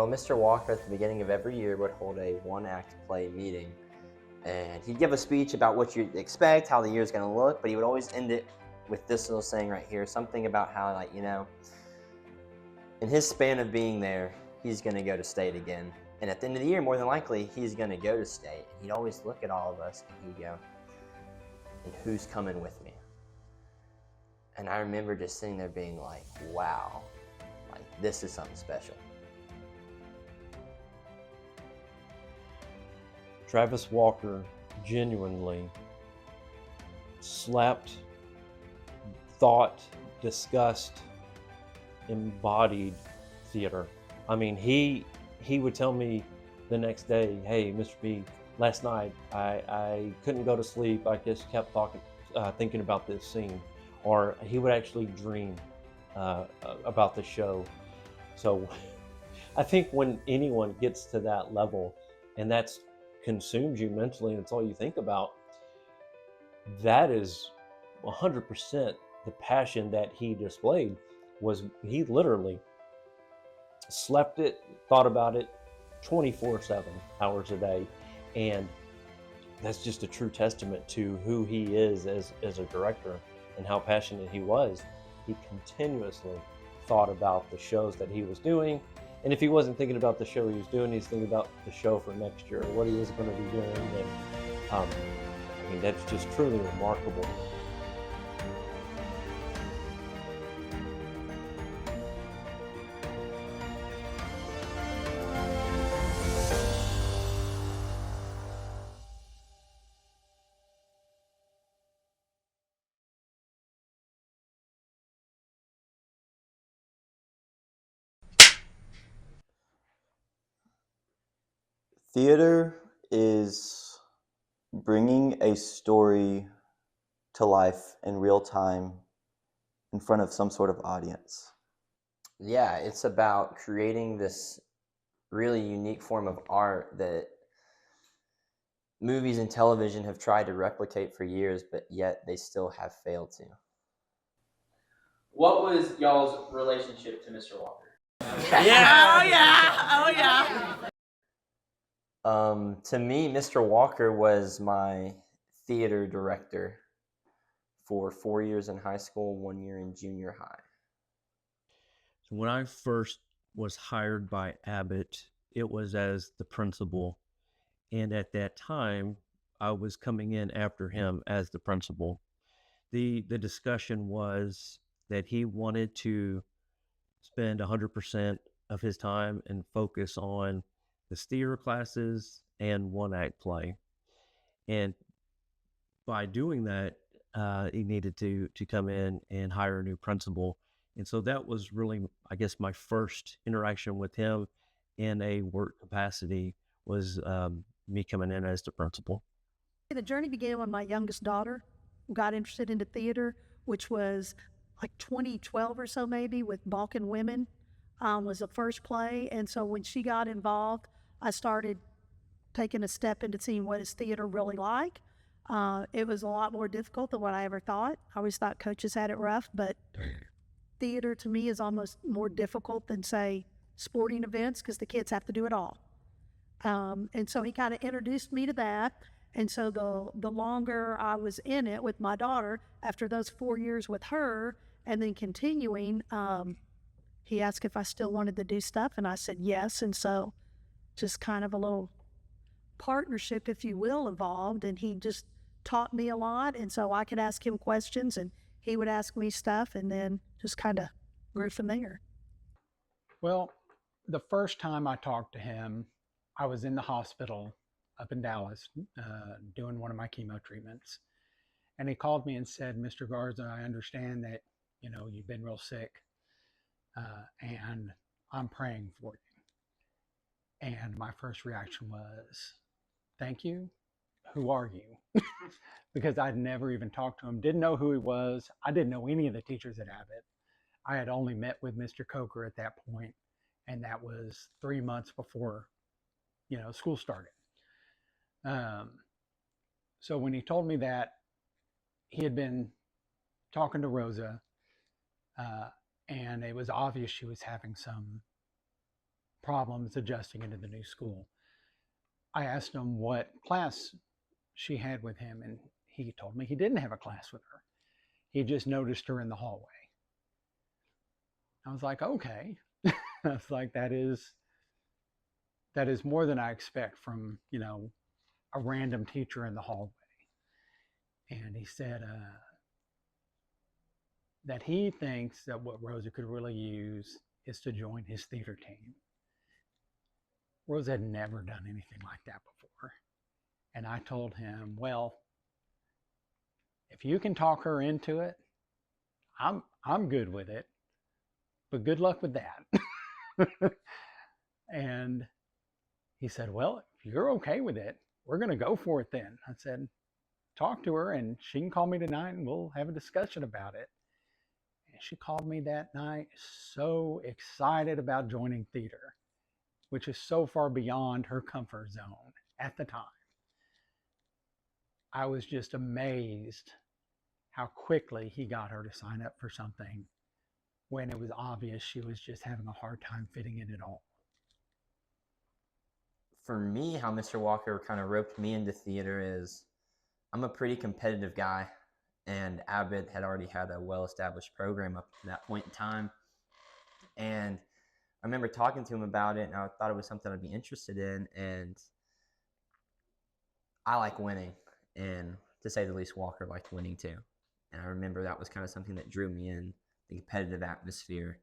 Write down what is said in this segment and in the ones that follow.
Mr. Walker at the beginning of every year would hold a one-act play meeting, and he'd give a speech about what you'd expect, how the year's going to look, but he would always end it with this little saying right here, something about how, like, in his span of being there, he's going to go to state again. And at the end of the year, more than likely, he's going to go to state. He'd always look at all of us and he'd go, and who's coming with me? And I remember just sitting there being like, wow, like this is something special. Travis Walker genuinely slept, thought, discussed, embodied theater. I mean, he would tell me the next day, hey, Mr. B, last night I couldn't go to sleep. I just kept thinking about this scene. Or he would actually dream about the show. So I think when anyone gets to that level and that's consumes you mentally and it's all you think about, that is 100% the passion that he displayed. Was he literally slept it, thought about it 24/7 hours a day. And that's just a true testament to who he is as a director and how passionate he was. He continuously thought about the shows that he was doing. And if he wasn't thinking about the show he was doing, he's thinking about the show for next year, what he was going to be doing. And I mean, that's just truly remarkable. Theater is bringing a story to life in real time in front of some sort of audience. Yeah, it's about creating this really unique form of art that movies and television have tried to replicate for years, but yet they still have failed to. What was y'all's relationship to Mr. Walker? Yeah. Oh yeah. Oh yeah. To me, Mr. Walker was my theater director for 4 years in high school, 1 year in junior high. So when I first was hired by Abbott, it was as the principal. And at that time, I was coming in after him as the principal. The discussion was that he wanted to spend 100% of his time and focus on the theater classes and one act play. And by doing that, he needed to come in and hire a new principal. And so that was really, I guess, my first interaction with him in a work capacity was me coming in as the principal. The journey began when my youngest daughter got interested into theater, which was like 2012 or so maybe, with Balkan Women was the first play. And so when she got involved, I started taking a step into seeing what is theater really like. It was a lot more difficult than what I ever thought. I always thought coaches had it rough, but theater to me is almost more difficult than, say, sporting events, because the kids have to do it all. And so he kind of introduced me to that. And so the longer I was in it with my daughter, after those 4 years with her, and then continuing, he asked if I still wanted to do stuff, and I said yes. And so just kind of a little partnership, if you will, evolved, and he just taught me a lot. And so I could ask him questions and he would ask me stuff, and then just kind of grew from there. Well, the first time I talked to him, I was in the hospital up in Dallas doing one of my chemo treatments. And he called me and said, Mr. Garza, I understand that, you've been real sick and I'm praying for you. And my first reaction was, thank you. Who are you? Because I'd never even talked to him, didn't know who he was. I didn't know any of the teachers at Abbott. I had only met with Mr. Coker at that point, and that was 3 months before, school started. So when he told me that, he had been talking to Rosa, and it was obvious she was having some problems adjusting into the new school. I asked him what class she had with him, and he told me he didn't have a class with her. He just noticed her in the hallway. I was like, okay. I was like, that is more than I expect from, a random teacher in the hallway. And he said that he thinks that what Rosa could really use is to join his theater team. Rosa had never done anything like that before. And I told him, well, if you can talk her into it, I'm good with it, but good luck with that. And he said, well, if you're okay with it, we're going to go for it then. I said, talk to her and she can call me tonight and we'll have a discussion about it. And she called me that night so excited about joining theater, which is so far beyond her comfort zone at the time. I was just amazed how quickly he got her to sign up for something when it was obvious she was just having a hard time fitting in at all. For me, how Mr. Walker kind of roped me into theater is I'm a pretty competitive guy, and Abbott had already had a well-established program up to that point in time. And I remember talking to him about it, and I thought it was something I'd be interested in, and I like winning, and to say the least, Walker liked winning too. And I remember that was kind of something that drew me in, the competitive atmosphere.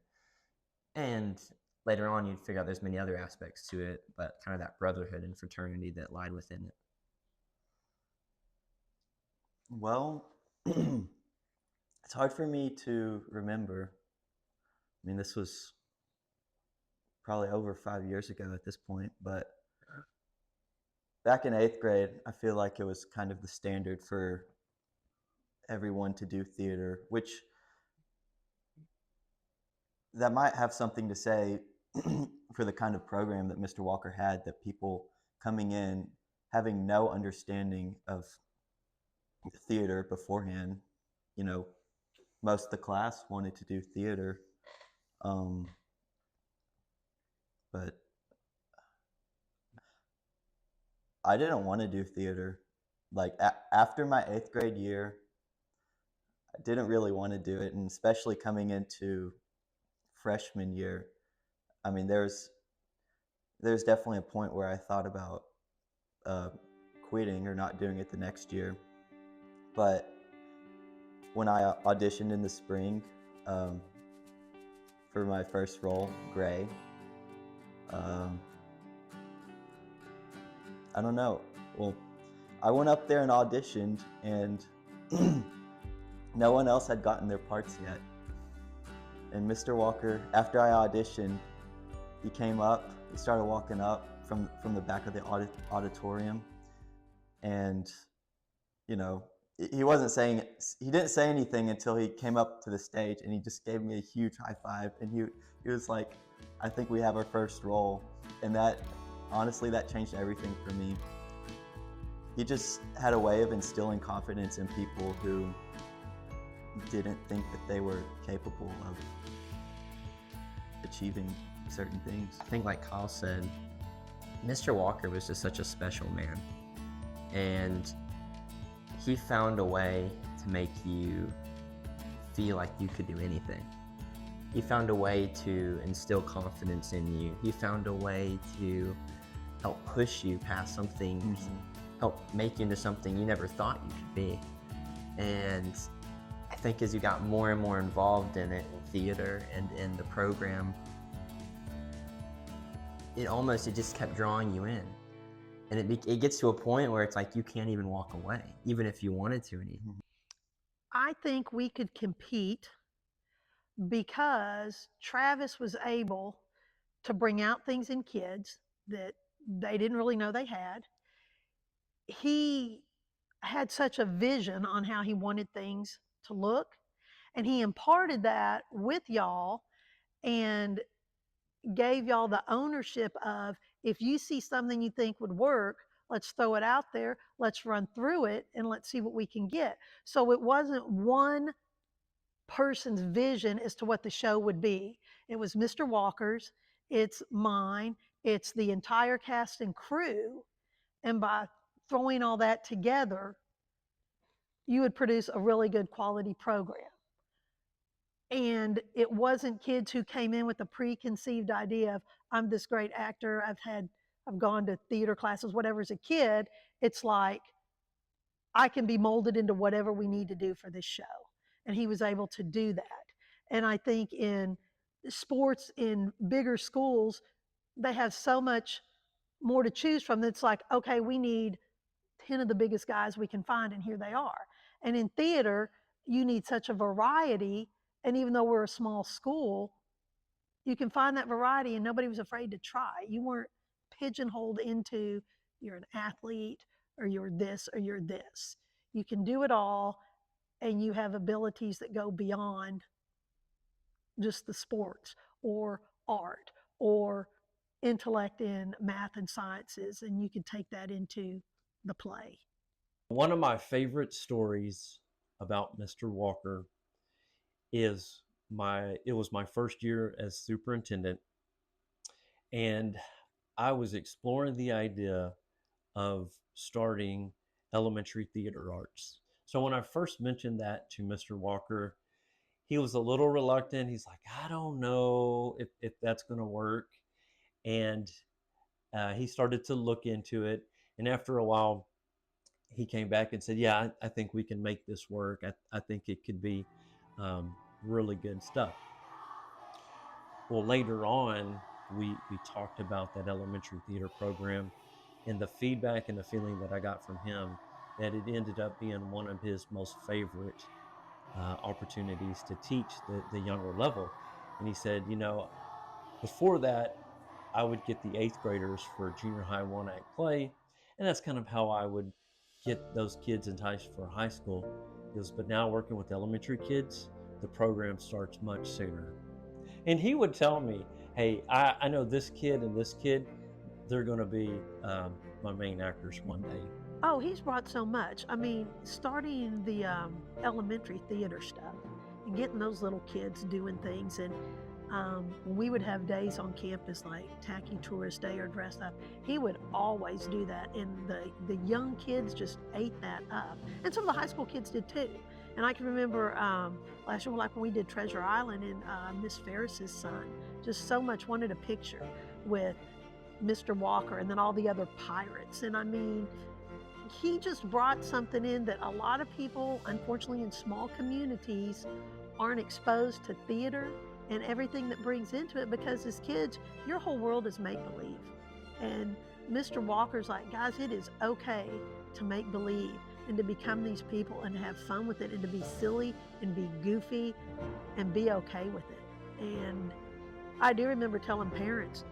And later on, you'd figure out there's many other aspects to it, but kind of that brotherhood and fraternity that lied within it. Well, it's hard for me to remember. I mean, this was probably over 5 years ago at this point, but back in 8th grade, I feel like it was kind of the standard for everyone to do theater, which that might have something to say for the kind of program that Mr. Walker had, that people coming in having no understanding of theater beforehand, most of the class wanted to do theater, but I didn't want to do theater. Like after my 8th grade year, I didn't really want to do it, and especially coming into freshman year, I mean, there's definitely a point where I thought about quitting or not doing it the next year. But when I auditioned in the spring for my first role, Gray, I don't know. Well, I went up there and auditioned, and no one else had gotten their parts yet. And Mr. Walker, after I auditioned, he came up, he started walking up from the back of the auditorium, and he didn't say anything until he came up to the stage, and he just gave me a huge high five, and he was like, I think we have our first role. And that, honestly, that changed everything for me. He just had a way of instilling confidence in people who didn't think that they were capable of achieving certain things. I think, like Kyle said, Mr. Walker was just such a special man, and he found a way to make you feel like you could do anything. He found a way to instill confidence in you. He found a way to help push you past something, help make you into something you never thought you could be. And I think as you got more and more involved in it, in theater and in the program, it just kept drawing you in. And it gets to a point where it's like you can't even walk away, even if you wanted to. I think we could compete because Travis was able to bring out things in kids that they didn't really know they had. He had such a vision on how he wanted things to look, and he imparted that with y'all and gave y'all the ownership of, if you see something you think would work, let's throw it out there, let's run through it, and let's see what we can get. So it wasn't one person's vision as to what the show would be. It was Mr. Walker's, it's mine, it's the entire cast and crew. And by throwing all that together, you would produce a really good quality program. And it wasn't kids who came in with a preconceived idea of, I'm this great actor, I've gone to theater classes, whatever. As a kid, it's like, I can be molded into whatever we need to do for this show. And he was able to do that. And I think in sports in bigger schools, they have so much more to choose from. It's like, okay, we need 10 of the biggest guys we can find, and here they are. And in theater, you need such a variety. And even though we're a small school, you can find that variety, and nobody was afraid to try. You weren't pigeonholed into, you're an athlete, or you're this, or you're this. You can do it all, and you have abilities that go beyond just the sports or art or intellect in math and sciences, and you can take that into the play. One of my favorite stories about Mr. Walker is it was my first year as superintendent, and I was exploring the idea of starting elementary theater arts. So when I first mentioned that to Mr. Walker, he was a little reluctant. He's like, I don't know if that's going to work. And he started to look into it. And after a while, he came back and said, yeah, I think we can make this work. I think it could be really good stuff. Well, later on, we talked about that elementary theater program, and the feedback and the feeling that I got from him, that it ended up being one of his most favorite opportunities to teach the younger level. And he said, before that, I would get the 8th graders for junior high one-act play, and that's kind of how I would get those kids enticed for high school. But now working with elementary kids, the program starts much sooner. And he would tell me, hey, I know this kid and this kid, they're going to be my main actors one day. Oh, he's brought so much. I mean, starting the elementary theater stuff and getting those little kids doing things. And we would have days on campus like Tacky Tourist Day or Dress Up. He would always do that. And the young kids just ate that up. And some of the high school kids did too. And I can remember last year, like when we did Treasure Island, and Miss Ferris's son just so much wanted a picture with Mr. Walker and then all the other pirates. And I mean, he just brought something in that a lot of people, unfortunately in small communities, aren't exposed to theater and everything that brings into it, because as kids, your whole world is make-believe. And Mr. Walker's like, guys, it is okay to make believe and to become these people and have fun with it and to be silly and be goofy and be okay with it. And I do remember telling parents,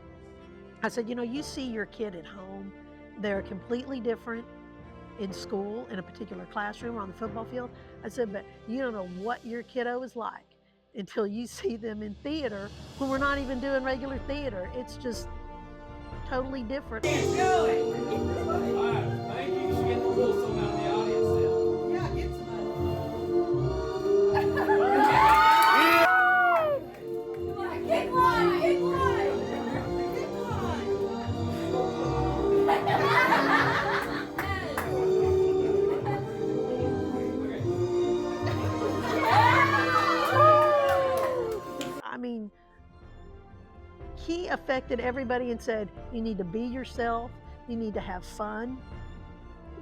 I said, you see your kid at home, they're completely different in school, in a particular classroom or on the football field. I said, but you don't know what your kiddo is like until you see them in theater, when we're not even doing regular theater. It's just totally different. Let's go! All right, thank you. You should get the rules somehow in the audience then. Yeah, get some. Kick one! Kick one! I mean, he affected everybody and said, you need to be yourself, you need to have fun.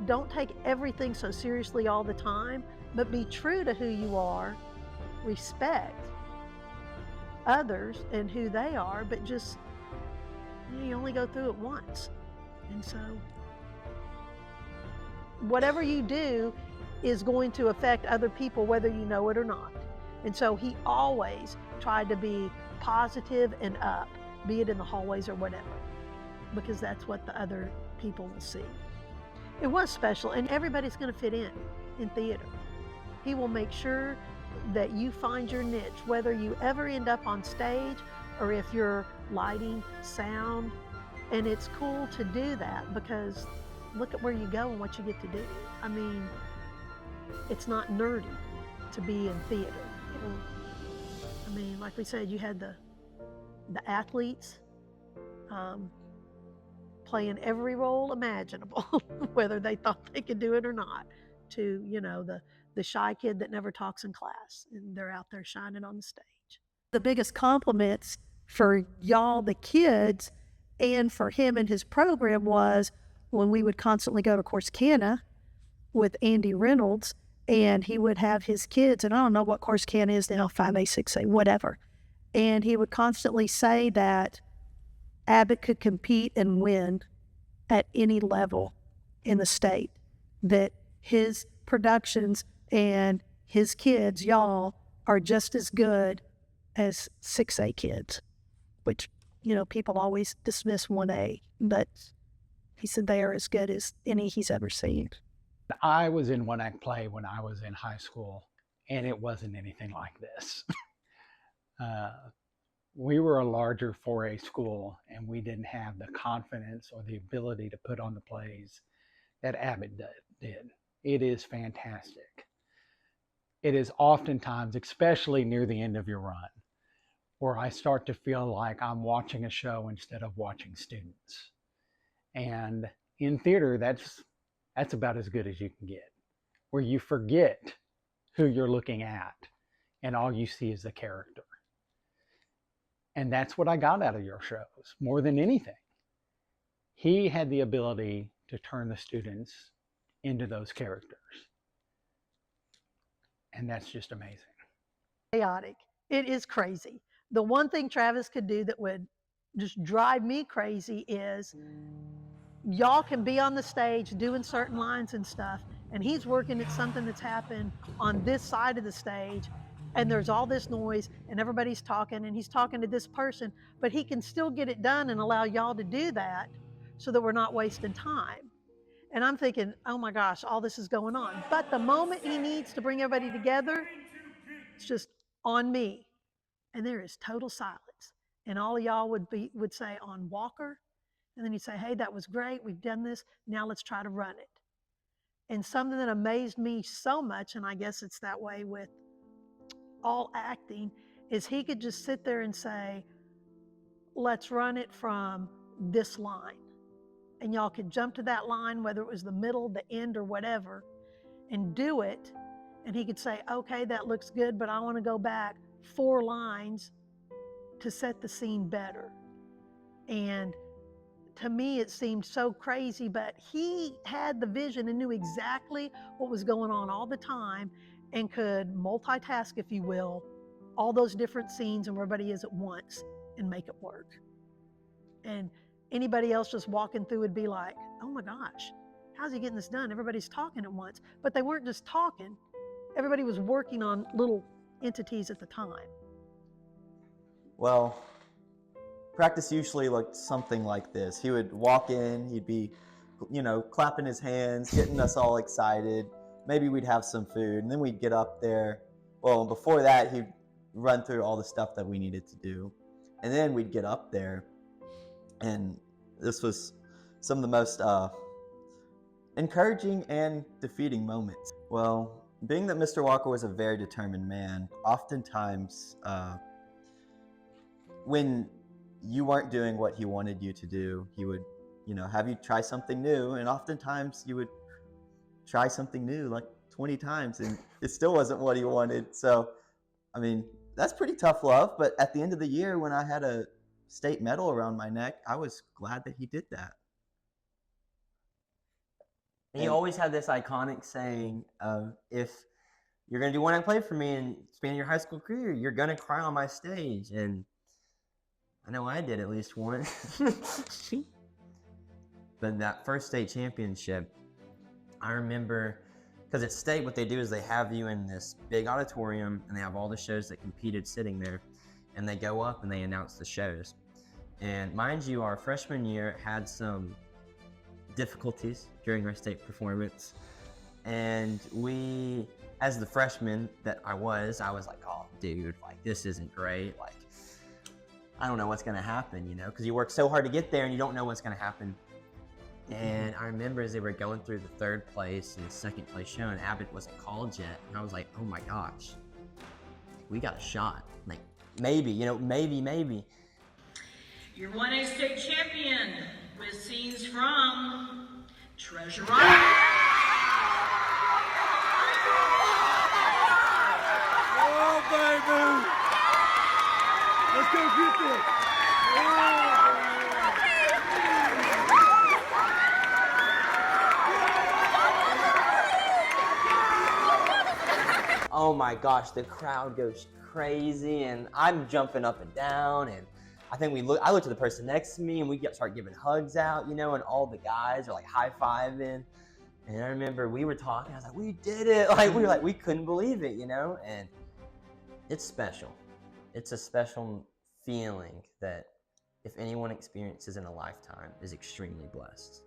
Don't take everything so seriously all the time, but be true to who you are, respect others and who they are, but just, you only go through it once. And so, whatever you do is going to affect other people, whether you know it or not. And so he always tried to be positive and up, be it in the hallways or whatever, because that's what the other people will see. It was special, and everybody's going to fit in theater. He will make sure that you find your niche, whether you ever end up on stage or if you're lighting, sound, and it's cool to do that, because look at where you go and what you get to do. I mean, it's not nerdy to be in theater. I mean, like we said, you had the athletes playing every role imaginable, whether they thought they could do it or not, to, you know, the shy kid that never talks in class, and they're out there shining on the stage. The biggest compliments for y'all, the kids, and for him and his program was when we would constantly go to Corsicana with Andy Reynolds, and he would have his kids, and I don't know what Corsicana is now, 5A, 6A, whatever. And he would constantly say that Abbott could compete and win at any level in the state, that his productions and his kids, y'all, are just as good as 6A kids, which, you know, people always dismiss 1A, but he said they are as good as any he's ever seen. I was in one-act play when I was in high school, and it wasn't anything like this. We were a larger 4A school, and we didn't have the confidence or the ability to put on the plays that Abbott did. It is fantastic. It is oftentimes, especially near the end of your run, where I start to feel like I'm watching a show instead of watching students. And in theater, that's about as good as you can get, where you forget who you're looking at and all you see is the character. And that's what I got out of your shows more than anything. He had the ability to turn the students into those characters. And that's just amazing. Chaotic. It is crazy. The one thing Travis could do that would just drive me crazy is y'all can be on the stage doing certain lines and stuff, and he's working at something that's happened on this side of the stage, and there's all this noise and everybody's talking and he's talking to this person, but he can still get it done and allow y'all to do that so that we're not wasting time. And I'm thinking, oh my gosh, all this is going on. But the moment he needs to bring everybody together, it's just on me. And there is total silence. And all of y'all would say on Walker, and then he'd say, hey, that was great, we've done this, now let's try to run it. And something that amazed me so much, and I guess it's that way with all acting, is he could just sit there and say, let's run it from this line. And y'all could jump to that line, whether it was the middle, the end, or whatever, and do it. And he could say, okay, that looks good, but I want to go back 4 lines to set the scene better. And to me, it seemed so crazy, but he had the vision and knew exactly what was going on all the time and could multitask, if you will, all those different scenes and where everybody is at once and make it work. And anybody else just walking through would be like, oh my gosh, how's he getting this done? Everybody's talking at once. But they weren't just talking. Everybody was working on little entities at the time. Well, practice usually looked something like this. He would walk in, he'd be, clapping his hands, getting us all excited. Maybe we'd have some food, and then we'd get up there. Well, before that, he'd run through all the stuff that we needed to do. And then we'd get up there, and this was some of the most encouraging and defeating moments. Well, being that Mr. Walker was a very determined man, oftentimes when you weren't doing what he wanted you to do, he would, have you try something new, and oftentimes you would try something new like 20 times and it still wasn't what he wanted. So, that's pretty tough love, but at the end of the year when I had a state medal around my neck, I was glad that he did that. And he always had this iconic saying of, if you're going to do one-act play for me and span your high school career, you're going to cry on my stage. And I know I did at least once. But that first state championship, I remember, because at state, what they do is they have you in this big auditorium and they have all the shows that competed sitting there, and they go up and they announce the shows. And mind you, our freshman year had some difficulties during our state performance, and we, as the freshman that I was like, oh dude, like this isn't great, like I don't know what's gonna happen, because you work so hard to get there and you don't know what's gonna happen. And I remember as they were going through the 3rd place and 2nd place show, and Abbott wasn't called yet, and I was like, oh my gosh, we got a shot, like maybe, maybe. Your 1A state champion with scenes from Treasure Island. Oh, baby! Let's go get this! Oh my gosh, the crowd goes crazy, and I'm jumping up and down, and I think I looked at the person next to me, and we start giving hugs out, you know, and all the guys are like high-fiving. And I remember we were talking, I was like, we did it. Like, we couldn't believe it, you know? And it's special. It's a special feeling that if anyone experiences in a lifetime is extremely blessed.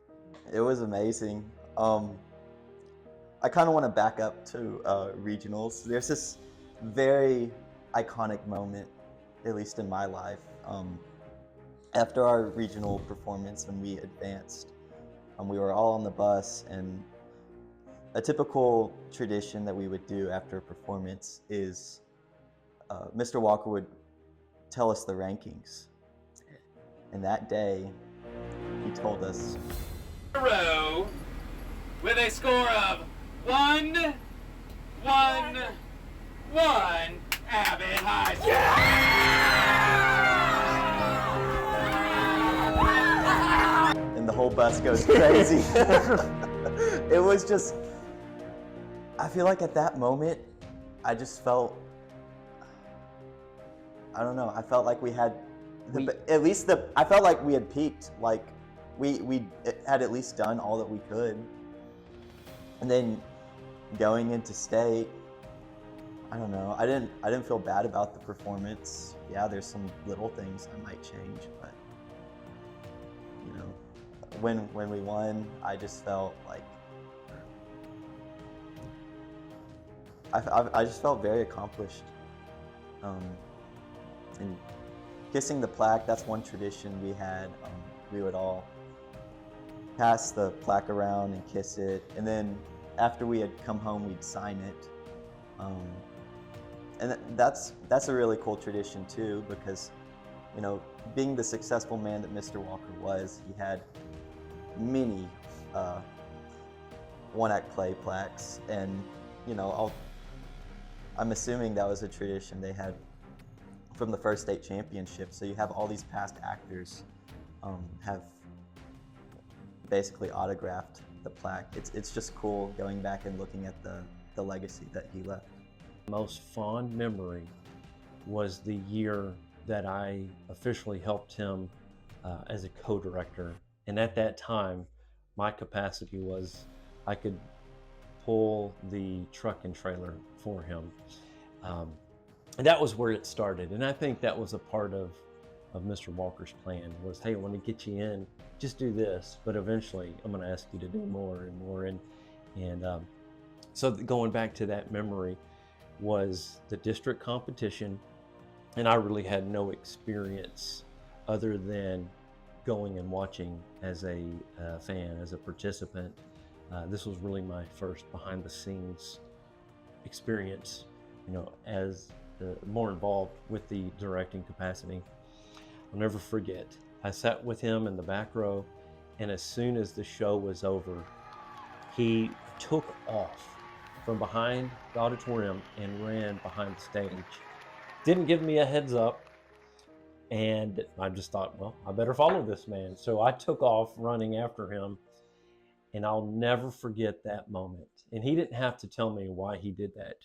It was amazing. I kind of want to back up to regionals. There's this very iconic moment, at least in my life. After our regional performance, when we advanced, we were all on the bus, and a typical tradition that we would do after a performance is Mr. Walker would tell us the rankings. And that day, he told us, Row with a score of 1-1-1, Abbott ISD. and the whole bus goes crazy. It was just, I feel like at that moment, I just felt, I don't know, I felt like we had, I felt like we had peaked, like we had at least done all that we could. And then going into state, I don't know, I didn't feel bad about the performance. Yeah, there's some little things I might change, but you know, when we won, I just felt like, I just felt very accomplished. And kissing the plaque, that's one tradition we had. We would all pass the plaque around and kiss it, and then after we had come home, we'd sign it. And that's a really cool tradition too, because you know, being the successful man that Mr. Walker was, he had many one-act play plaques, and you know, I'm assuming that was a tradition they had from the first state championship. So you have all these past actors have basically autographed the plaque. It's just cool going back and looking at the legacy that he left. Most fond memory was the year that I officially helped him as a co-director. And at that time, my capacity was I could pull the truck and trailer for him. And that was where it started. And I think that was a part of Mr. Walker's plan was, hey, I want to get you in, just do this, but eventually I'm going to ask you to do more and more. And so going back to that memory was the district competition. And I really had no experience other than going and watching as a fan, as a participant. This was really my first behind the scenes experience, you know, as more involved with the directing capacity. I'll never forget, I sat with him in the back row, and as soon as the show was over, he took off from behind the auditorium and ran behind the stage. Didn't give me a heads up, and I just thought, well, I better follow this man. So I took off running after him, and I'll never forget that moment. And he didn't have to tell me why he did that.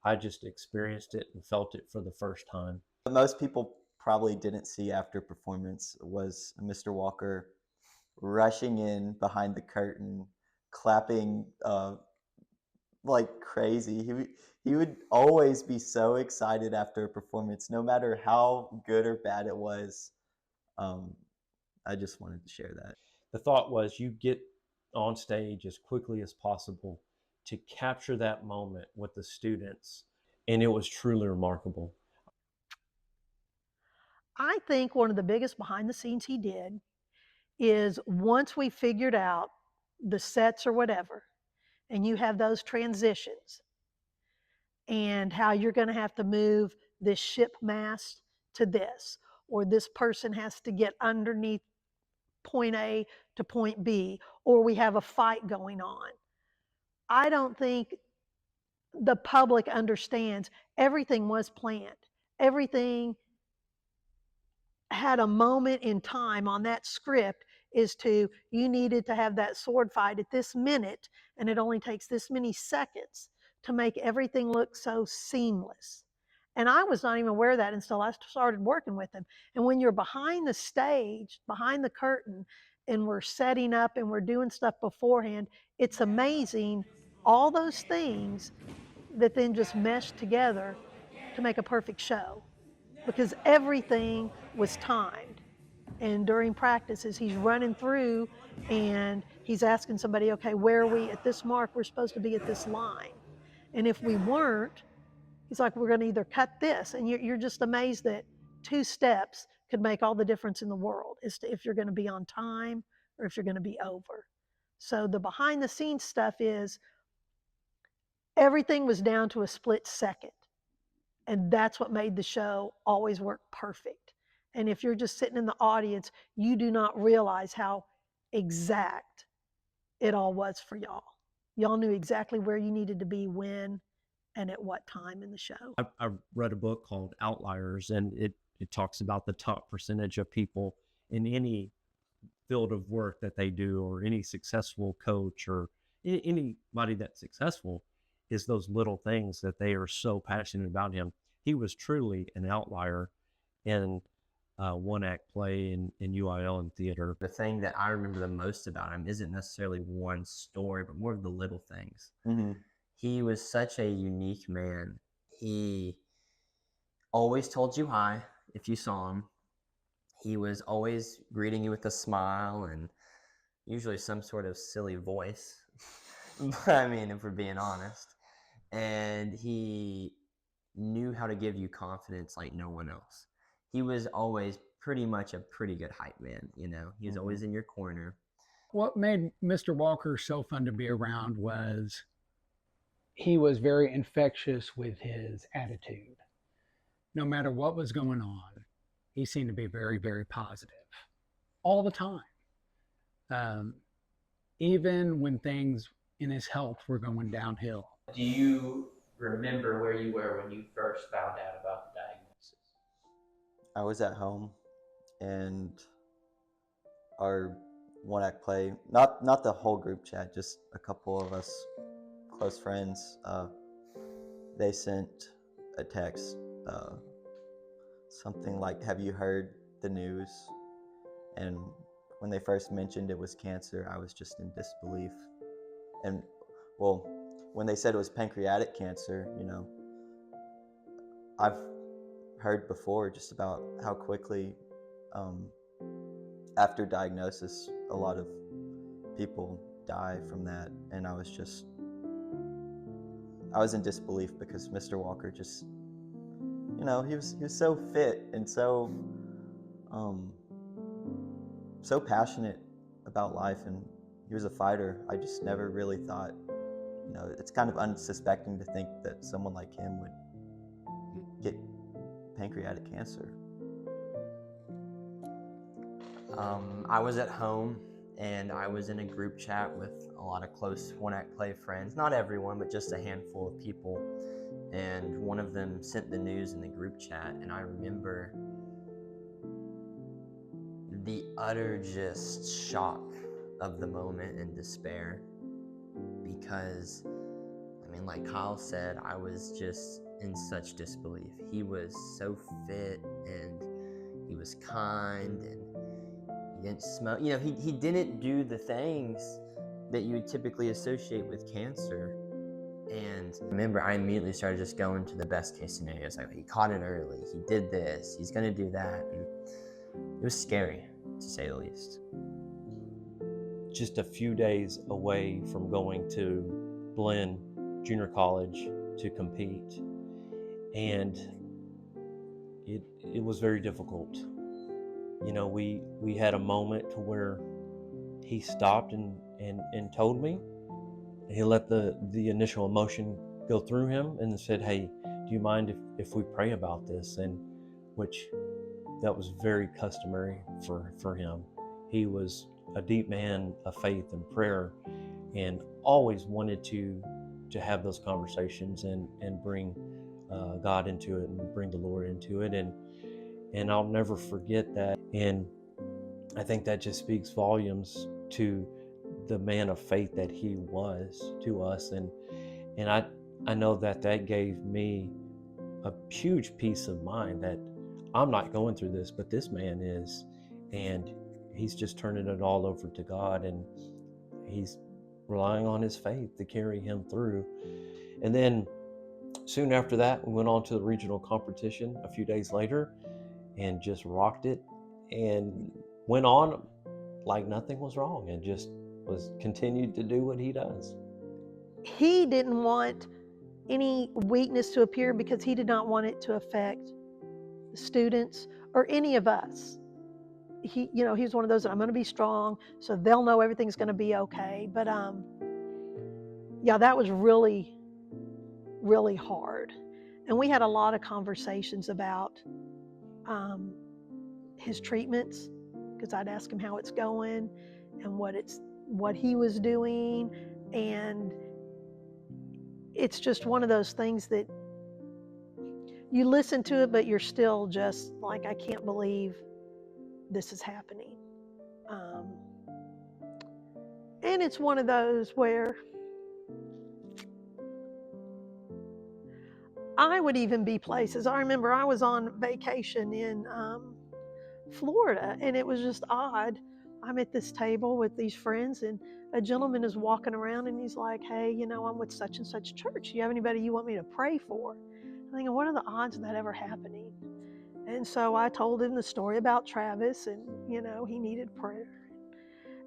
I just experienced it and felt it for the first time. What most people probably didn't see after performance was Mr. Walker rushing in behind the curtain, clapping like crazy. He would always be so excited after a performance, no matter how good or bad it was. I just wanted to share that. The thought was you get on stage as quickly as possible to capture that moment with the students, and it was truly remarkable. I think one of the biggest behind the scenes he did is once we figured out the sets or whatever, and you have those transitions and how you're going to have to move this ship mast to this, or this person has to get underneath point A to point B, or we have a fight going on. I don't think the public understands everything was planned. Everything had a moment in time on that script is to, you needed to have that sword fight at this minute, and it only takes this many seconds to make everything look so seamless. And I was not even aware of that until I started working with him. And when you're behind the stage, behind the curtain, and we're setting up and we're doing stuff beforehand, it's amazing all those things that then just mesh together to make a perfect show, because everything was timed. And during practices, he's running through and he's asking somebody, okay, where are we at this mark? We're supposed to be at this line. And if we weren't, he's like, we're going to either cut this. And you're just amazed that 2 steps could make all the difference in the world as to if you're going to be on time or if you're going to be over. So the behind the scenes stuff is everything was down to a split second. And that's what made the show always work perfect. And if you're just sitting in the audience, you do not realize how exact it all was for y'all. Y'all knew exactly where you needed to be, when, and at what time in the show. I read a book called Outliers, and it talks about the top percentage of people in any field of work that they do, or any successful coach, or anybody that's successful, is those little things that they are so passionate about him. He was truly an outlier in one act play in UIL and theater. The thing that I remember the most about him isn't necessarily one story, but more of the little things. Mm-hmm. He was such a unique man. He always told you hi if you saw him. He was always greeting you with a smile and usually some sort of silly voice. But I mean, if we're being honest. And he knew how to give you confidence like no one else. He was always pretty much a pretty good hype man, you know. He was always in your corner. What made Mr. Walker so fun to be around was he was very infectious with his attitude. No matter what was going on, he seemed to be very, very positive all the time. Even when things in his health were going downhill. Do you remember where you were when you first found out about the diagnosis? I was at home, and our one act play, not the whole group chat, just a couple of us close friends, they sent a text, something like, have you heard the news? And when they first mentioned it was cancer, I was just in disbelief. And well, when they said it was pancreatic cancer, you know, I've heard before just about how quickly after diagnosis a lot of people die from that, and I was in disbelief because Mr. Walker just, you know, he was so fit and so passionate about life, and he was a fighter. I just never really thought, you know, it's kind of unsuspecting to think that someone like him would get pancreatic cancer. I was at home, and I was in a group chat with a lot of close one act play friends. Not everyone, but just a handful of people. And one of them sent the news in the group chat, and I remember the utter just shock of the moment and despair, because I mean, like Kyle said, I was just in such disbelief. He was so fit, and he was kind, and he didn't smoke. You know, he didn't do the things that you would typically associate with cancer. And remember, I immediately started just going to the best case scenarios. Like, he caught it early, he did this, he's gonna do that. And it was scary, to say the least. Just a few days away from going to Blinn Junior College to compete, and it was very difficult. You know, we had a moment to where he stopped and told me. He let the initial emotion go through him and said, "Hey, do you mind if we pray about this?" And which that was very customary for him. He was a deep man of faith and prayer, and always wanted to have those conversations and bring God into it and bring the Lord into it. And I'll never forget that. And I think that just speaks volumes to the man of faith that he was to us. And I know that gave me a huge peace of mind that I'm not going through this, but this man is, and he's just turning it all over to God, and he's relying on his faith to carry him through. And then soon after that, we went on to the regional competition a few days later and just rocked it and went on like nothing was wrong, and just continued to do what he does. He didn't want any weakness to appear because he did not want it to affect the students or any of us. He's one of those that I'm going to be strong, so they'll know everything's going to be okay. But yeah, that was really, really hard. And we had a lot of conversations about his treatments, because I'd ask him how it's going and what he was doing. And it's just one of those things that you listen to it, but you're still just like, I can't believe this is happening. And it's one of those where I would even be places. I remember I was on vacation in Florida, and it was just odd. I'm at this table with these friends, and a gentleman is walking around, and he's like, hey, I'm with such and such church. Do you have anybody you want me to pray for? I'm thinking, what are the odds of that ever happening? And so I told him the story about Travis, and, he needed prayer.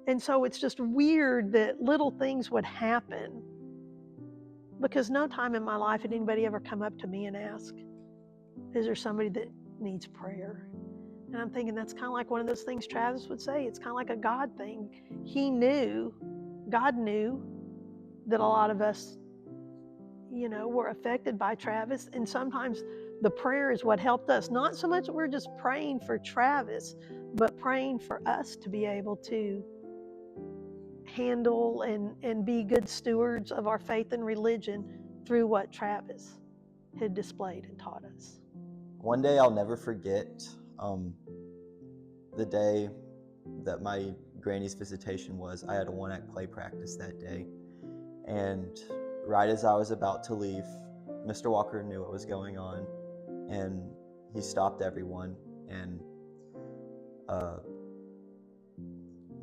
And so it's just weird that little things would happen, because no time in my life had anybody ever come up to me and ask, is there somebody that needs prayer? And I'm thinking that's kind of like one of those things Travis would say. It's kind of like a God thing. God knew that a lot of us, were affected by Travis. And sometimes the prayer is what helped us. Not so much that we're just praying for Travis, but praying for us to be able to handle and be good stewards of our faith and religion through what Travis had displayed and taught us. One day I'll never forget the day that my granny's visitation was. I had a one-act play practice that day, and right as I was about to leave, Mr. Walker knew what was going on, and he stopped everyone, and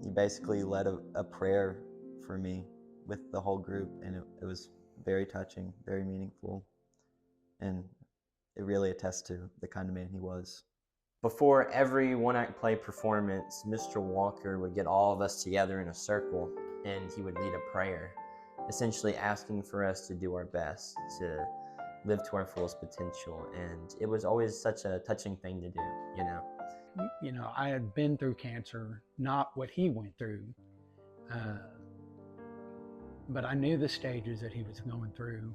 he basically led a prayer for me with the whole group, and it was very touching, very meaningful, and it really attests to the kind of man he was. Before every one-act play performance, Mr. Walker would get all of us together in a circle, and he would lead a prayer, essentially asking for us to do our best to live to our fullest potential. And it was always such a touching thing to do, I had been through cancer, not what he went through, but I knew the stages that he was going through.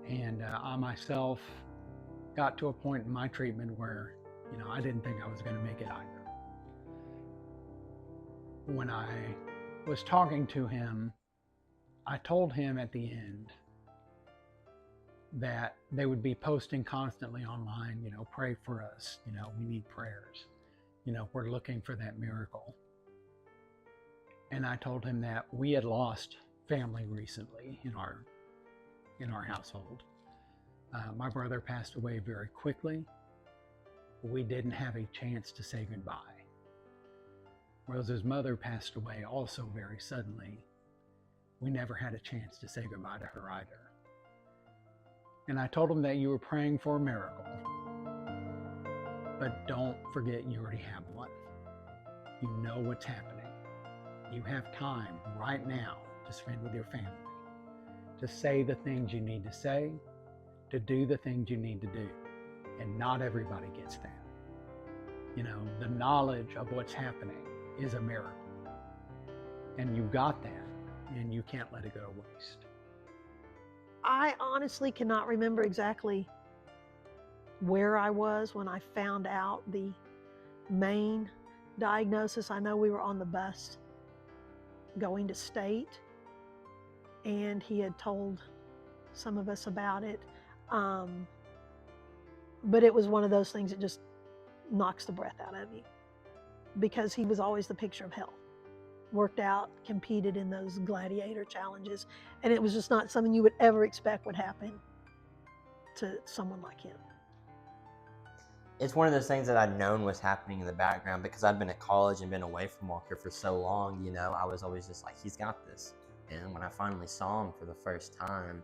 And I myself got to a point in my treatment where, I didn't think I was going to make it either. When I was talking to him, I told him at the end that they would be posting constantly online, pray for us, we need prayers, we're looking for that miracle. And I told him that we had lost family recently in our household. My brother passed away very quickly. We didn't have a chance to say goodbye. Rose's mother passed away also very suddenly. We never had a chance to say goodbye to her either. And I told him that you were praying for a miracle, but don't forget you already have one. You know what's happening. You have time right now to spend with your family, to say the things you need to say, to do the things you need to do. And not everybody gets that. The knowledge of what's happening is a miracle. And you got that, and you can't let it go to waste. I honestly cannot remember exactly where I was when I found out the main diagnosis. I know we were on the bus going to state, and he had told some of us about it. But it was one of those things that just knocks the breath out of you, because he was always the picture of health. Worked out, competed in those gladiator challenges, and it was just not something you would ever expect would happen to someone like him. It's one of those things that I'd known was happening in the background because I'd been at college and been away from Walker for so long, you know. I was always just like, he's got this. And when I finally saw him for the first time,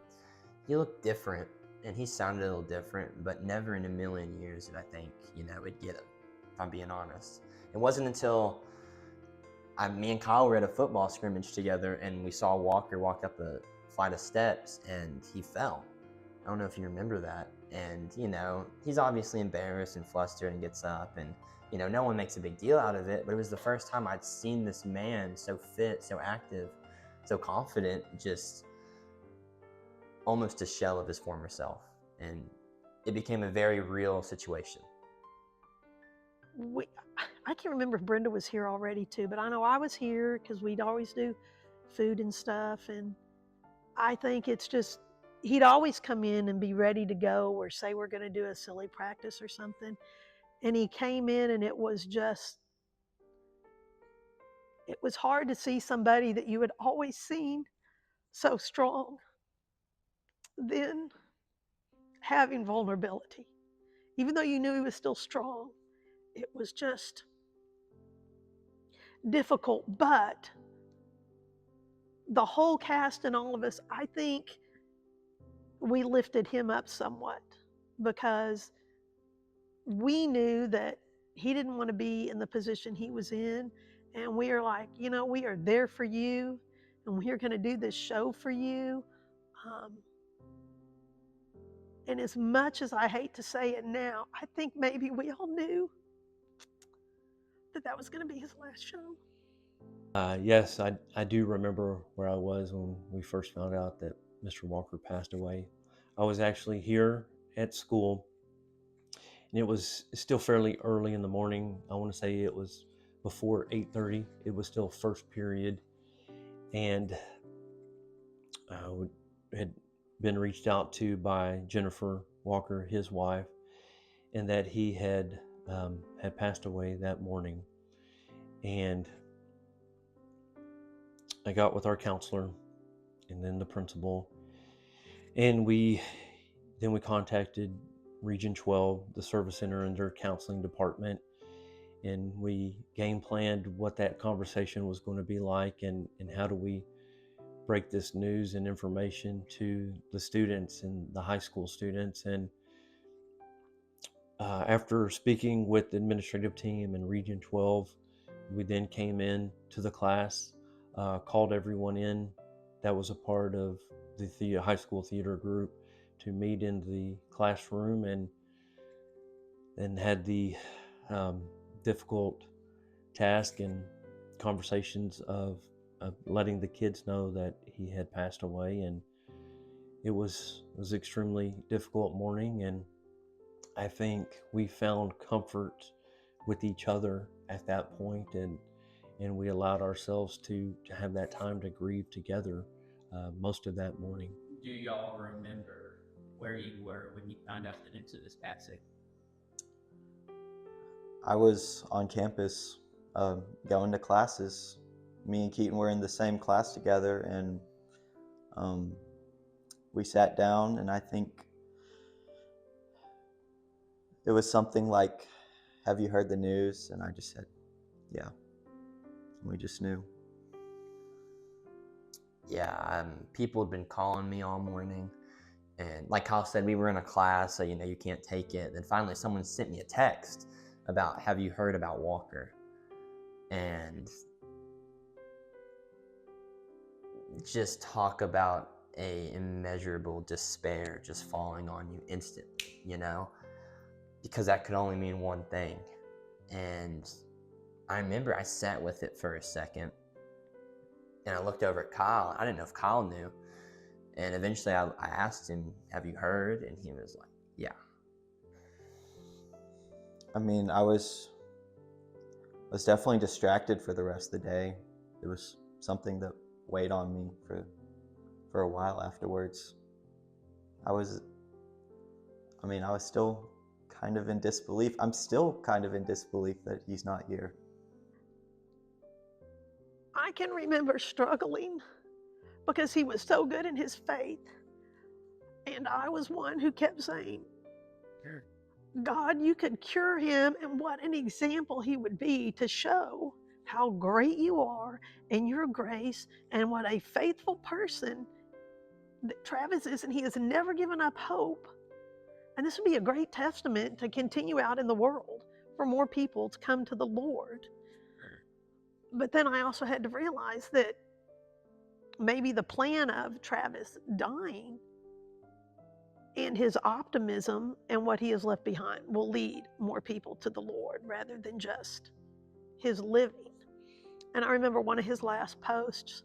he looked different and he sounded a little different, but never in a million years did I think, you know, it'd get him, if I'm being honest. It wasn't until me and Kyle were at a football scrimmage together and we saw Walker walk up a flight of steps and he fell. I don't know if you remember that. And, you know, he's obviously embarrassed and flustered and gets up and, you know, no one makes a big deal out of it, but it was the first time I'd seen this man so fit, so active, so confident, just almost a shell of his former self. And it became a very real situation. I can't remember if Brenda was here already too, but I know I was here because we'd always do food and stuff. And I think it's just, he'd always come in and be ready to go, or say we're going to do a silly practice or something. And he came in and it was hard to see somebody that you had always seen so strong, then having vulnerability. Even though you knew he was still strong, it was just difficult. But the whole cast and all of us, I think we lifted him up somewhat, because we knew that he didn't want to be in the position he was in. And we are like, you know, we are there for you and we're going to do this show for you. And as much as I hate to say it now, I think maybe we all knew that was going to be his last show. Yes, I do remember where I was when we first found out that Mr. Walker passed away. I was actually here at school, and it was still fairly early in the morning. I want to say it was before 8:30. It was still first period, and I had been reached out to by Jennifer Walker, his wife, and that he had passed away that morning. And I got with our counselor and then the principal, and we contacted Region 12, the service center and their counseling department, and we game planned what that conversation was going to be like, and how do we break this news and information to the students and the high school students. And after speaking with the administrative team and Region 12, we then came in to the class, called everyone in that was a part of the high school theater group to meet in the classroom, and had the difficult task and conversations of letting the kids know that he had passed away. And it was extremely difficult morning, and I think we found comfort with each other at that point, and we allowed ourselves to have that time to grieve together most of that morning. Do y'all remember where you were when you found out the news of his passing? I was on campus going to classes. Me and Keaton were in the same class together, and we sat down, and I think it was something like, "Have you heard the news?" And I just said, "Yeah." And we just knew. Yeah, people had been calling me all morning, and like Kyle said, we were in a class, so you know you can't take it. Then finally someone sent me a text about, "Have you heard about Walker?" And just talk about a immeasurable despair just falling on you instantly, you know, because that could only mean one thing. And I remember I sat with it for a second, and I looked over at Kyle. I didn't know if Kyle knew. And eventually I asked him, "Have you heard?" And he was like, "Yeah." I mean, I was was definitely distracted for the rest of the day. It was something that weighed on me for a while afterwards. I was still kind of in disbelief. I'm still kind of in disbelief that he's not here. I can remember struggling because he was so good in his faith. And I was one who kept saying, God, you could cure him, and what an example he would be to show how great you are in your grace and what a faithful person that Travis is, and he has never given up hope. And this would be a great testament to continue out in the world for more people to come to the Lord. But then I also had to realize that maybe the plan of Travis dying and his optimism and what he has left behind will lead more people to the Lord rather than just his living. And I remember one of his last posts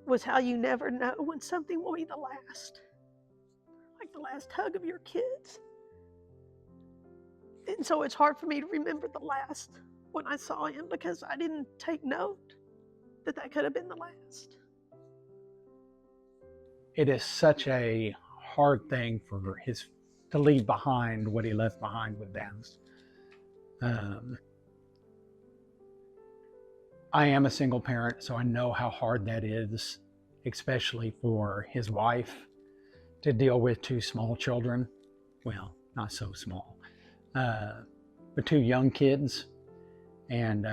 was how you never know when something will be the last, like the last hug of your kids. And so it's hard for me to remember the last when I saw him because I didn't take note that that could have been the last. It is such a hard thing for to leave behind what he left behind with Downs. I am a single parent, so I know how hard that is, especially for his wife to deal with 2 small children. Well, not so small, but 2 young kids. And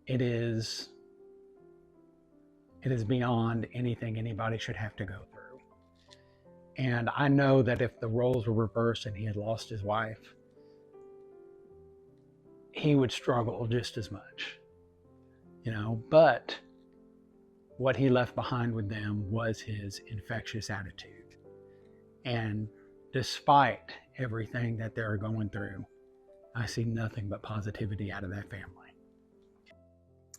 it is beyond anything anybody should have to go through. And I know that if the roles were reversed and he had lost his wife, he would struggle just as much, but what he left behind with them was his infectious attitude. And despite everything that they're going through, I see nothing but positivity out of that family.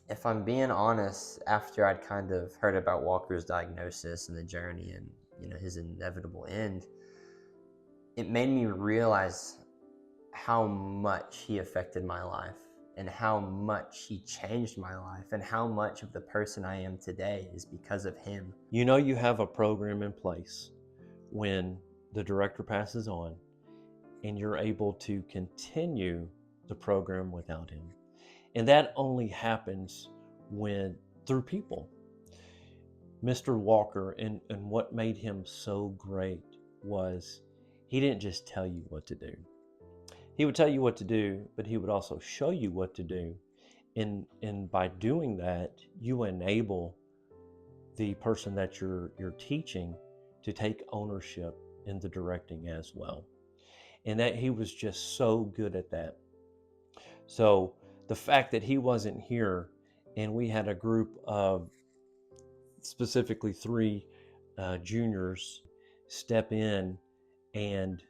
If I'm being honest, after I'd kind of heard about Walker's diagnosis and the journey and his inevitable end, it made me realize how much he affected my life and how much he changed my life and how much of the person I am today is because of him. You have a program in place when the director passes on and you're able to continue the program without him. And that only happens through people. Mr. Walker, and what made him so great was he didn't just tell you what to do. He would tell you what to do, but he would also show you what to do. And by doing that, you enable the person that you're teaching to take ownership in the directing as well. And that he was just so good at that. So the fact that he wasn't here and we had a group of specifically 3 juniors step in and,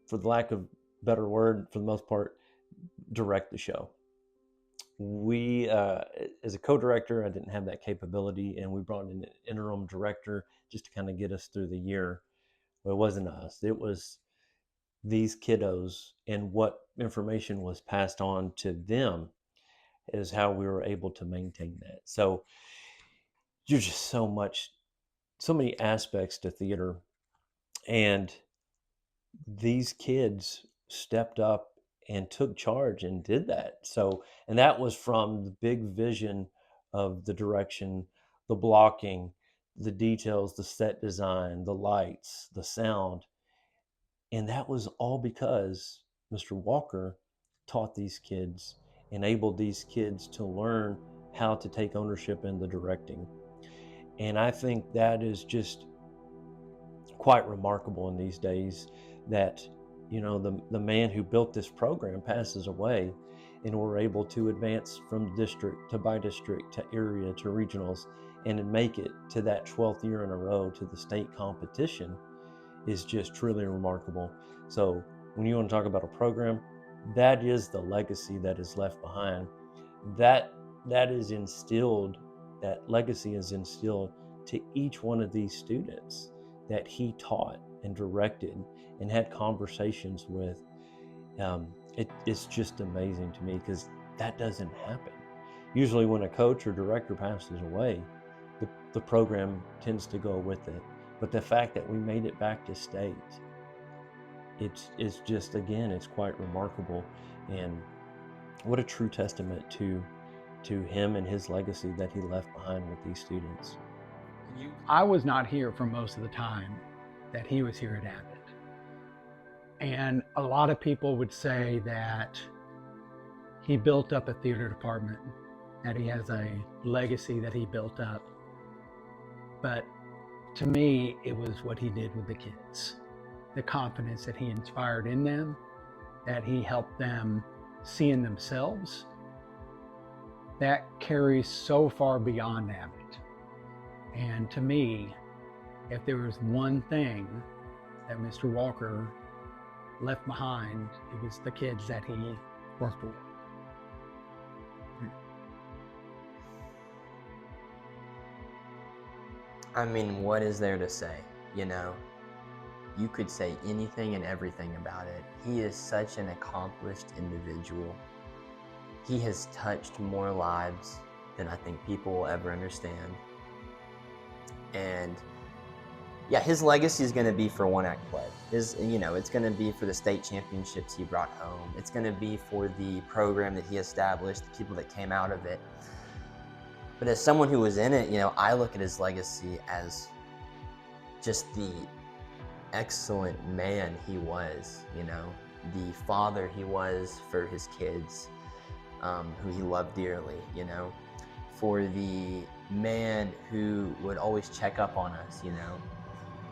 for the lack of better word, for the most part, direct the show. We, as a co-director, I didn't have that capability, and we brought in an interim director just to kind of get us through the year. Well, it wasn't us. It was these kiddos, and what information was passed on to them is how we were able to maintain that. So there's just so many aspects to theater, and these kids stepped up and took charge and did that. So, and that was from the big vision of the direction, the blocking, the details, the set design, the lights, the sound. And that was all because Mr. Walker taught these kids, enabled these kids to learn how to take ownership in the directing. And I think that is just quite remarkable in these days that, the man who built this program passes away, and we're able to advance from district to by district to area to regionals and make it to that 12th year in a row to the state competition is just truly remarkable. So when you want to talk about a program, that is the legacy that is left behind. That is instilled, that legacy is instilled to each one of these students that he taught and directed and had conversations with. It's just amazing to me because that doesn't happen. Usually when a coach or director passes away, the program tends to go with it. But the fact that we made it back to state, it's just, again, it's quite remarkable. And what a true testament to him and his legacy that he left behind with these students. I was not here for most of the time that he was here at Abbott. And a lot of people would say that he built up a theater department, that he has a legacy that he built up. But to me, it was what he did with the kids, the confidence that he inspired in them, that he helped them see in themselves. That carries so far beyond Abbott. And to me, if there was one thing that Mr. Walker left behind, it was the kids that he worked with. I mean, what is there to say? You know, you could say anything and everything about it. He is such an accomplished individual. He has touched more lives than I think people will ever understand. And yeah, his legacy is going to be for one act play. It's going to be for the state championships he brought home. It's going to be for the program that he established, the people that came out of it. But as someone who was in it, I look at his legacy as just the excellent man he was, the father he was for his kids, who he loved dearly, for the man who would always check up on us,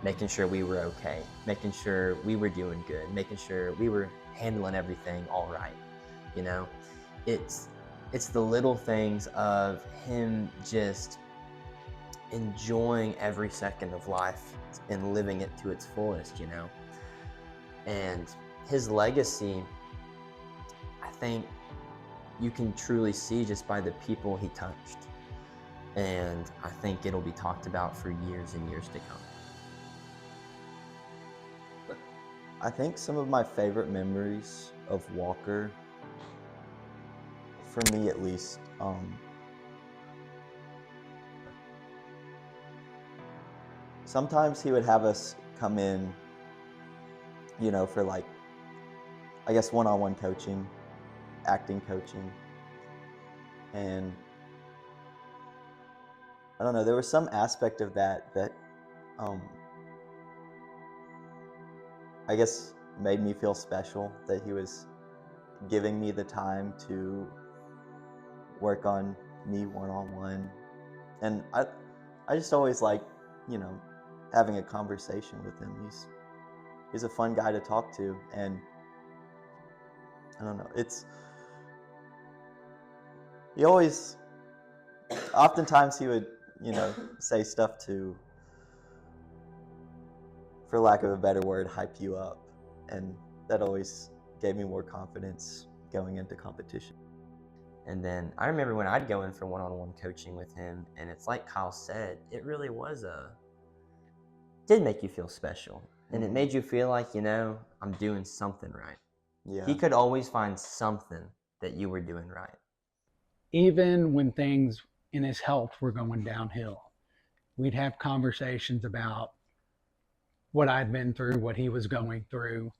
making sure we were okay, making sure we were doing good, making sure we were handling everything all right, It's the little things of him just enjoying every second of life and living it to its fullest, And his legacy, I think you can truly see just by the people he touched. And I think it'll be talked about for years and years to come. I think some of my favorite memories of Walker, for me at least, sometimes he would have us come in, for one-on-one coaching, acting coaching. And I don't know, there was some aspect of that made me feel special, that he was giving me the time to work on me one-on-one. And I just always like, having a conversation with him. He's a fun guy to talk to, and I don't know, oftentimes he would, say stuff to, for lack of a better word, hype you up. And that always gave me more confidence going into competition. And then I remember when I'd go in for one-on-one coaching with him, and it's like Kyle said, it really did make you feel special. And it made you feel like, I'm doing something right. Yeah. He could always find something that you were doing right. Even when things in his health were going downhill, we'd have conversations about what I'd been through, what he was going through,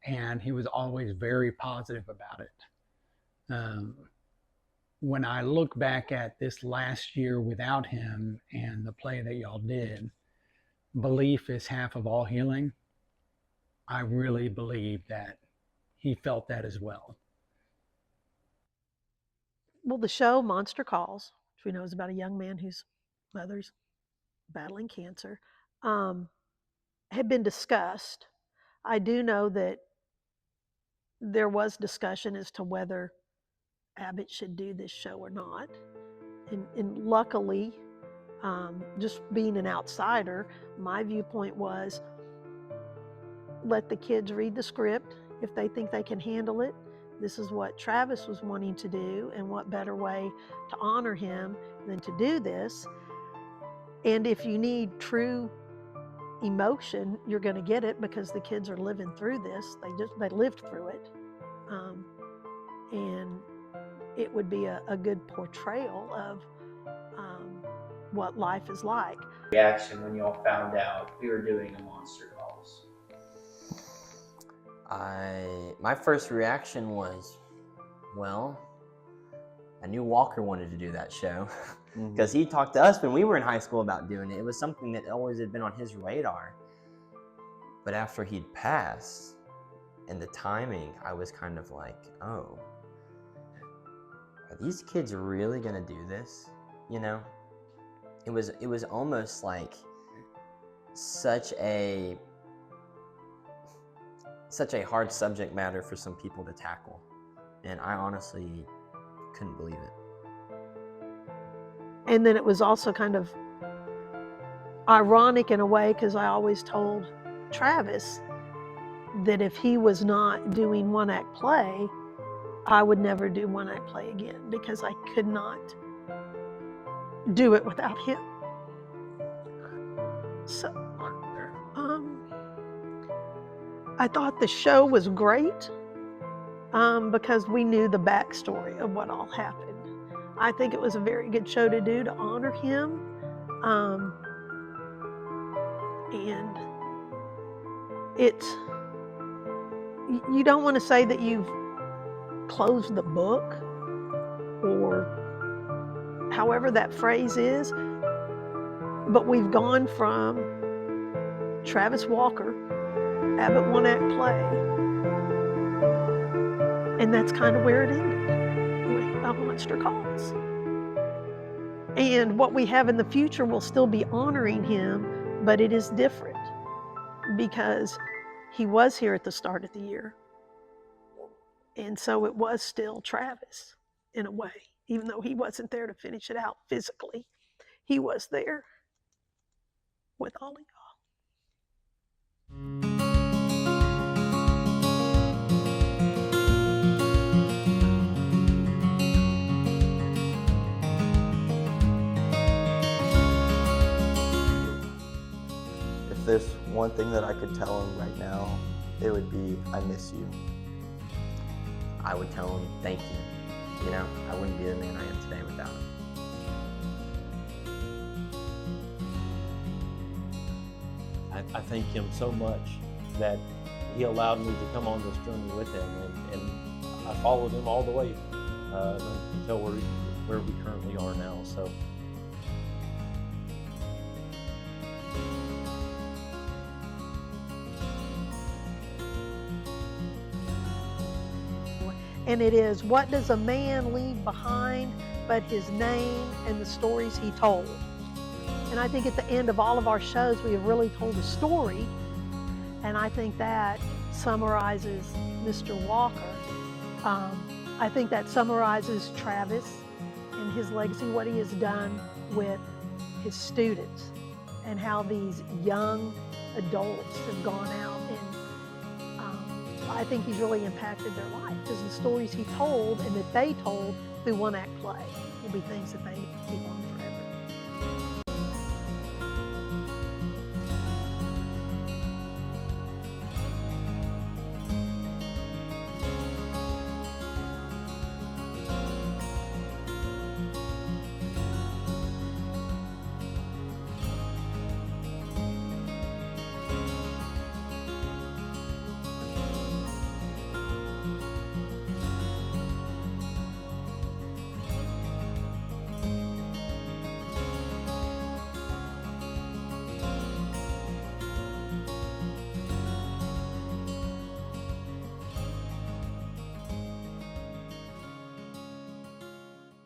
and he was always very positive about it. When I look back at this last year without him and the play that y'all did, belief is half of all healing. I really believe that he felt that as well. Well, the show Monster Calls, which we know is about a young man whose mother's battling cancer, had been discussed. I do know that there was discussion as to whether Abbott should do this show or not. And luckily, just being an outsider, my viewpoint was let the kids read the script if they think they can handle it. This is what Travis was wanting to do, and what better way to honor him than to do this. And if you need true emotion, you're going to get it because the kids are living through this. They lived through it. And it would be a good portrayal of what life is like. Reaction when y'all found out we were doing a Monster Calls? My first reaction was, well, I knew Walker wanted to do that show because he talked to us when we were in high school about doing it. It was something that always had been on his radar. But after he'd passed and the timing, I was kind of like, oh, are these kids really gonna do this? You know? It was almost like such a hard subject matter for some people to tackle. And I honestly couldn't believe it. And then it was also kind of ironic in a way, because I always told Travis that if he was not doing one-act play, I would never do one-act play again, because I could not do it without him. So, I thought the show was great because we knew the backstory of what all happened. I think it was a very good show to do to honor him. And you don't want to say that you've closed the book, or however that phrase is, but we've gone from Travis Walker, Abbott one-act play, and that's kind of where it ended with A Monster Calls. And what we have in the future will still be honoring him, but it is different because he was here at the start of the year. And so it was still Travis in a way, even though he wasn't there to finish it out physically. He was there with all of y'all. If there's one thing that I could tell him right now, it would be, I miss you. I would tell him, thank you. You know, I wouldn't be the man I am today without him. I thank him so much that he allowed me to come on this journey with him, and I followed him all the way until where we currently are now. So. And it is, what does a man leave behind but his name and the stories he told? And I think at the end of all of our shows, we have really told a story. And I think that summarizes Mr. Walker. I think that summarizes Travis and his legacy, what he has done with his students, and how these young adults have gone out, and I think he's really impacted their life, because the stories he told and that they told through one-act play will be things that they keep on through.